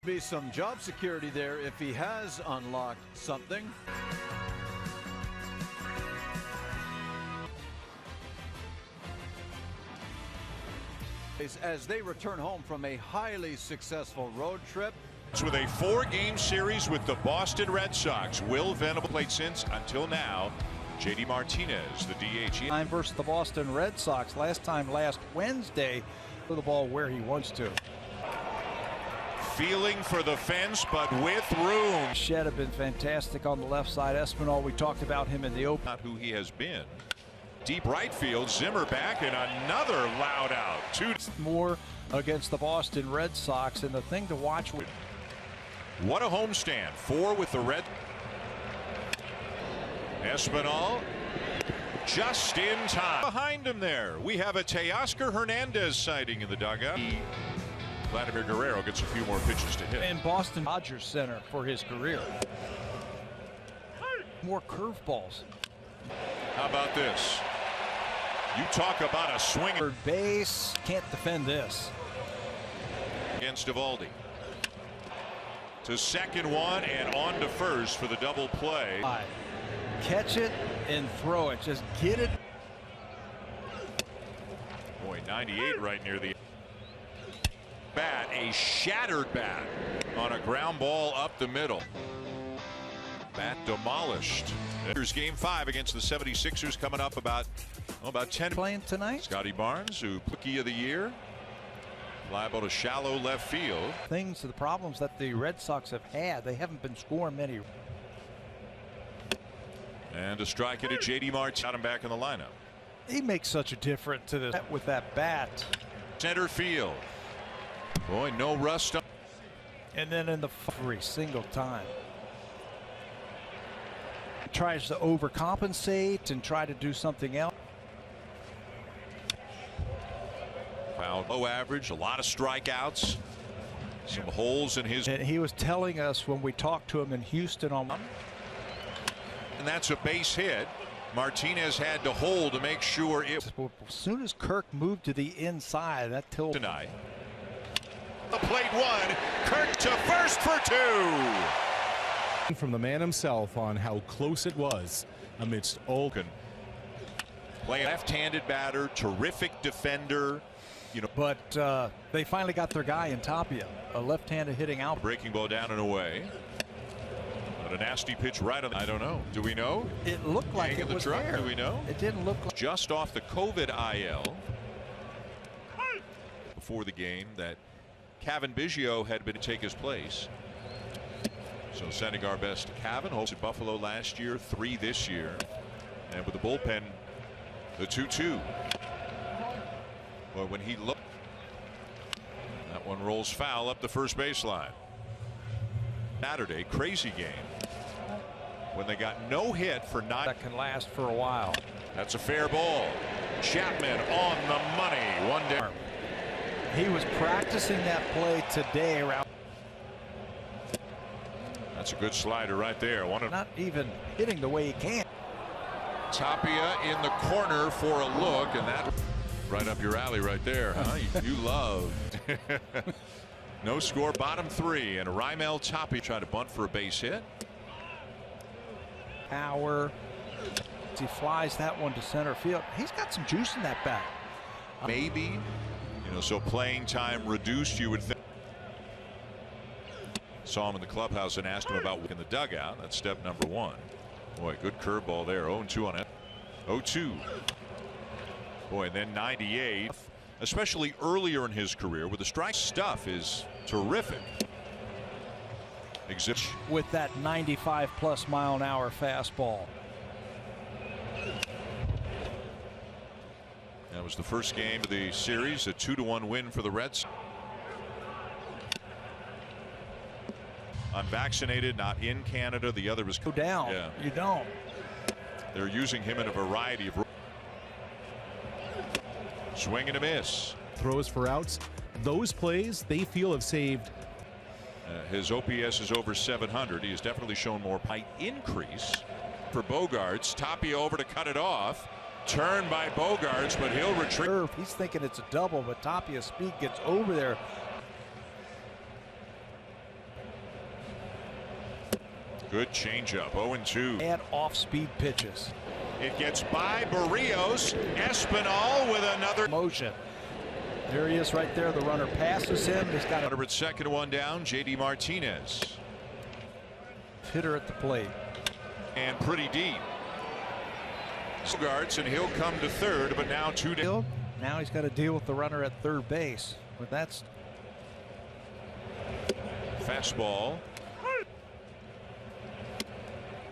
Be some job security there if he has unlocked something. As they return home from a highly successful road trip. With a 4-game series with the Boston Red Sox. Will Venable played since until now. JD Martinez, the DH. Time versus the Boston Red Sox. Last Wednesday, throw the ball where he wants to. Feeling for the fence, but with room. Shed have been fantastic on the left side. Espinal, we talked about him in the open. Not who he has been. Deep right field, Zimmer back, and another loud out. 2 more against the Boston Red Sox, and the thing to watch. What a homestand. 4 with the Red. Espinal just in time. Behind him there, we have a Teoscar Hernandez sighting in the dugout. Vladimir Guerrero gets a few more pitches to hit. And Boston Dodgers center for his career. More curveballs. How about this? You talk about a swing. Third base, can't defend this. Against Eovaldi. To second one and on to first for the double play. Catch it and throw it. Just get it. Boy, 98 right near the bat. A shattered bat on a ground ball up the middle. Bat demolished. Here's game 5 against the 76ers coming up about 10. Playing tonight. Scotty Barnes, who Rookie of the Year. Liable to shallow left field. The problems that the Red Sox have had, they haven't been scoring many. And a strike at JD Martz. Got him back in the lineup. He makes such a difference to this with that bat. Center field. Boy, no rust. And then in the every single time. Tries to overcompensate and try to do something else. Foul, low average, a lot of strikeouts, some holes in his. And he was telling us when we talked to him in Houston on. And that's a base hit. Martinez had to hold to make sure it. As soon as Kirk moved to the inside, that tilted. Tonight. The plate one. Kirk to first for 2. From the man himself on how close it was amidst Olkin. Play left-handed batter, terrific defender. But they finally got their guy in Tapia, a left-handed hitting out. Breaking ball down and away. But a nasty pitch right on. I don't know. Do we know? It looked like it was there. Do we know? It didn't look like. Just off the COVID IL before the game that Cavan Biggio had been to take his place. So sending our best to Cavan. Hopes at Buffalo last year, 3 this year. And with the bullpen, the 2-2. Boy, when he looked, that one rolls foul up the first baseline. Saturday, crazy game. When they got no hit for 9. That can last for a while. That's a fair ball. Chapman on the money. 1 down. He was practicing that play today around. That's a good slider right there. Not even hitting the way he can. Tapia in the corner for a look, and that right up your alley right there, huh? You love. No score, bottom 3, and Raimel Tapia tried to bunt for a base hit. Power. He flies that one to center field. He's got some juice in that bat. Maybe, so playing time reduced, you would think. Saw him in the clubhouse and asked him about in the dugout. That's step number 1. Boy, good curveball there. 0-2 on it. 0-2. Boy, and then 98, especially earlier in his career, where the strike stuff is terrific. With that 95+ mile-an-hour fastball. That was the first game of the series, a 2-1 win for the Reds. Unvaccinated, not in Canada. The other was go down. Yeah. You don't. They're using him in a variety of. Swing and a miss. Throws for outs. Those plays they feel have saved. His OPS is over 700. He has definitely shown more height increase for Bogaerts. Tapia over to cut it off. Turn by Bogaerts, but he'll retrieve. He's thinking it's a double, but Tapia's speed gets over there. Good changeup. 0-2. And off-speed pitches. It gets by Barrios. Espinal with another Motion. There he is right there. The runner passes him. He's got runner at second, one down. J.D. Martinez. Hitter at the plate. And pretty deep. Guards, and he'll come to third, but now two down. Now he's got to deal with the runner at third base. But that's fastball.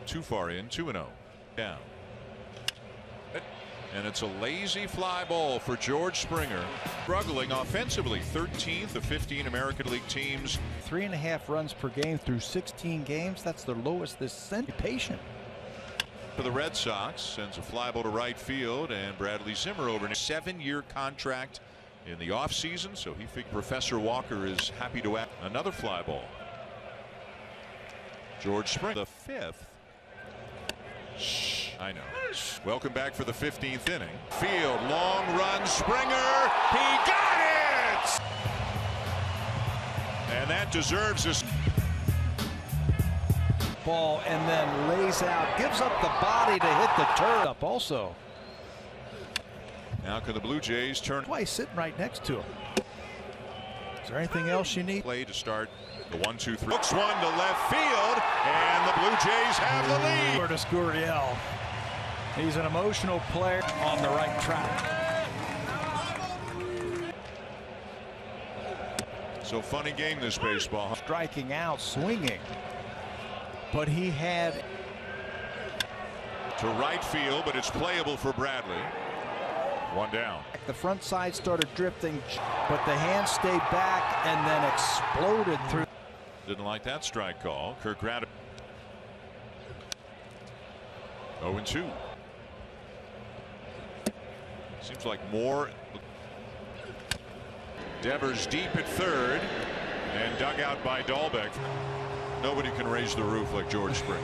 Too far in. 2-0. Down. And it's a lazy fly ball for George Springer. Struggling offensively. 13th of 15 American League teams. 3.5 runs per game through 16 games. That's the lowest this century. Patient. For the Red Sox, sends a fly ball to right field, and Bradley Zimmer over a 7-year contract in the offseason, so he figured Professor Walker is happy to add another fly ball. George Springer, the 5th. Shh, I know. Welcome back for the 15th inning. Field, long run, Springer, he got it! And that deserves this. Ball and then lays out, gives up the body to hit the turn up also. Now can the Blue Jays turn? Twice sitting right next to him. Is there anything else you need? Play to start the 1-2-3. Looks one to left field, and the Blue Jays have the lead. Curtis Gurriel. He's an emotional player on the right track. So funny game this baseball. Striking out, swinging. But he had to right field, but it's playable for Bradley. One down. The front side started drifting, but the hand stayed back and then exploded through. Didn't like that strike call. Kirk Radder. 0-2. Seems like more. Devers deep at third and dug out by Dahlbeck. Nobody can raise the roof like George Springer.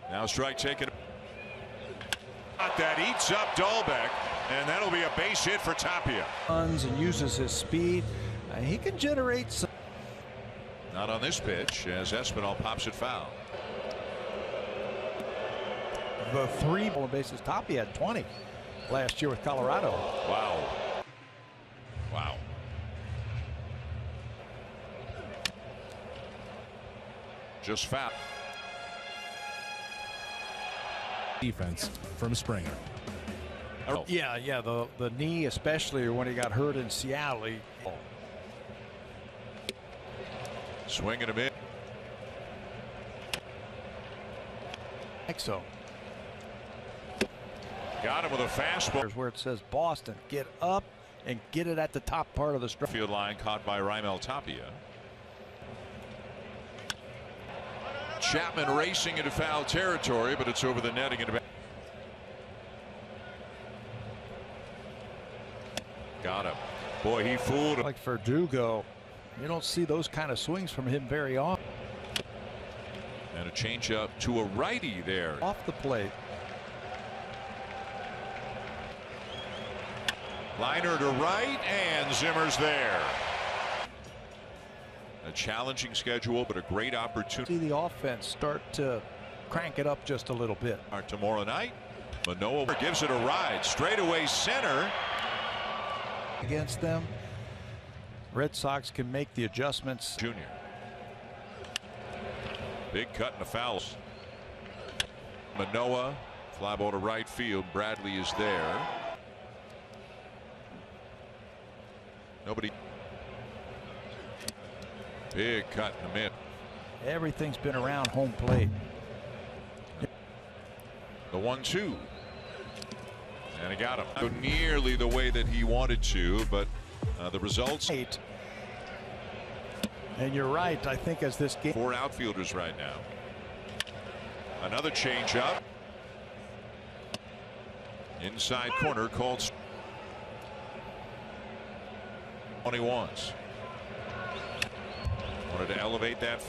Now strike taken. That eats up Dahlbeck, and that'll be a base hit for Tapia. Runs and uses his speed. He can generate some. Not on this pitch as Espinal pops it foul. The 3 bases. Tapia had 20 last year with Colorado. Wow. Wow. Just foul. Defense from Springer. Oh. Yeah, the knee, especially when he got hurt in Seattle. Swinging him in. Like so. Got him with a fastball. Here's where it says Boston. Get up and get it at the top part of the strike. Field line caught by Raimel Tapia. Chapman racing into foul territory, but it's over the netting and got him. Boy, he fooled him. Like Verdugo, you don't see those kind of swings from him very often. And a changeup to a righty there. Off the plate. Liner to right, and Zimmer's there. A challenging schedule, but a great opportunity. See the offense start to crank it up just a little bit. Tomorrow night, Manoah gives it a ride. Straightaway center. Against them, Red Sox can make the adjustments. Junior. Big cut in the fouls. Manoah, fly ball to right field. Bradley is there. Nobody. Big cut in the mid. Everything's been around home plate. The 1-2. And he got him. Not nearly the way that he wanted to, but the results. And you're right. I think as this game. 4 outfielders right now. Another changeup. Inside corner called. 21s. Wanted to elevate that.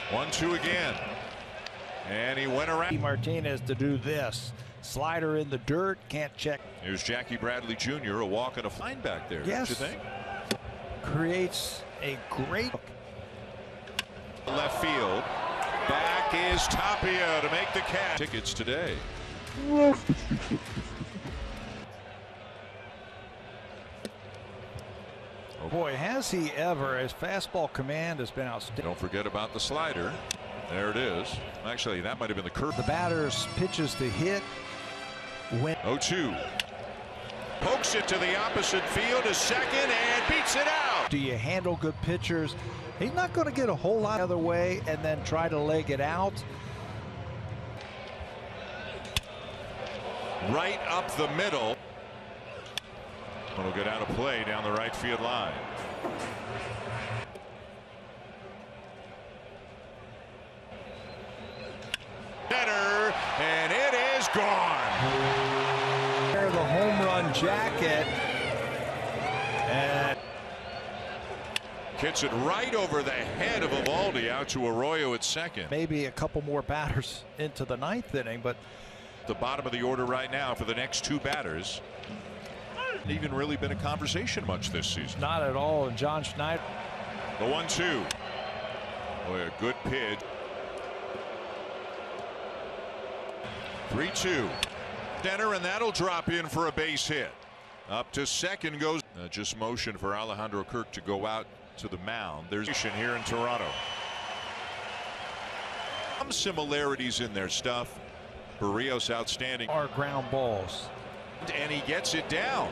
1-2 again. And he went around. Martinez to do this. Slider in the dirt. Can't check. Here's Jackie Bradley Jr. a walk and a fine back there. Yes. Don't you think? Creates a great Left field. Back is Tapia to make the catch. Tickets today. Boy, has he ever. His fastball command has been outstanding. Don't forget about the slider. There it is. Actually, that might have been the curve. The batter's pitches to hit. 0-2. Pokes it to the opposite field to second and beats it out. Do you handle good pitchers? He's not going to get a whole lot the other way and then try to leg it out. Right up the middle. It'll get out of play down the right field line. Center, and it is gone. The home run jacket. And hits it right over the head of Evaldi out to Arroyo at second. Maybe a couple more batters into the ninth inning, but the bottom of the order right now for the next two batters. Hasn't even really been a conversation much this season. Not at all. And John Schneider. The 1-2. Boy, a good pitch. 3-2. Center, and that'll drop in for a base hit. Up to second goes. Just motion for Alejandro Kirk to go out to the mound. There's here in Toronto. Some similarities in their stuff. Barrios outstanding. Our ground balls. And he gets it down.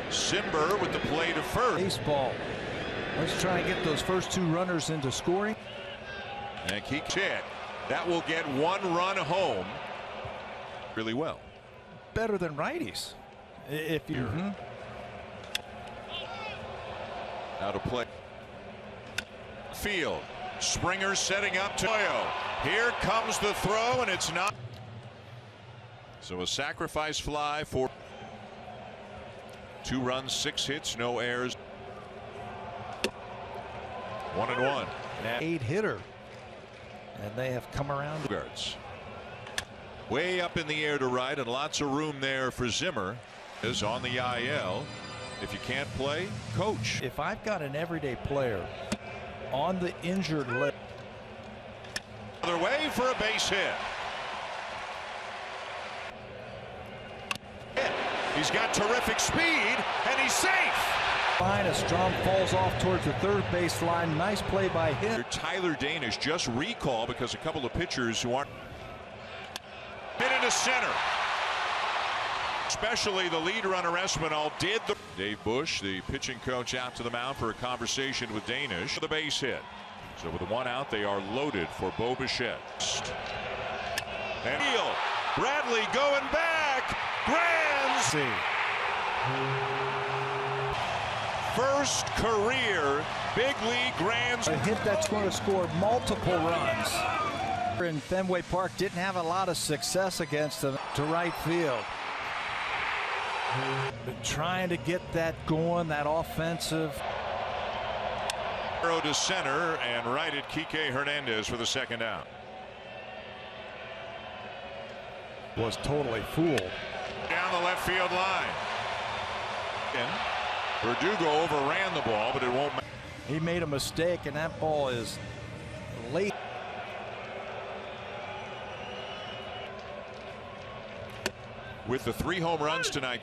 Simber with the play to first. Baseball. Let's try and get those first two runners into scoring. And keeps hit. That will get one run home. Really well. Better than righties. If you out of play. Field. Springer setting up to Arroyo. Here comes the throw, and it's not. So a sacrifice fly for 2 runs, 6 hits, no errors. 1-1. 8-hitter. And they have come around. Guards. Way up in the air to right, and lots of room there for Zimmer. Is on the IL. If you can't play, coach. If I've got an everyday player on the injured list. Other way for a base hit. He's got terrific speed, and he's safe. Fine as Strom falls off towards the third base line. Nice play by him. Tyler Danish just recall because a couple of pitchers who aren't hit into center. Especially the lead runner Espinal did the. Dave Bush, the pitching coach, out to the mound for a conversation with Danish. The base hit. So with the 1 out, they are loaded for Bo Bichette. And Bradley going back. Grand. First career big league grand. A hit that's going to score multiple runs. In Fenway Park didn't have a lot of success against them to right field. Been trying to get that going, that offensive. Arrow to center and right at Kike Hernandez for the second out. Was totally fooled. Down the left field line. And Verdugo overran the ball, but it won't matter. He made a mistake, and that ball is late. With the 3 home runs tonight.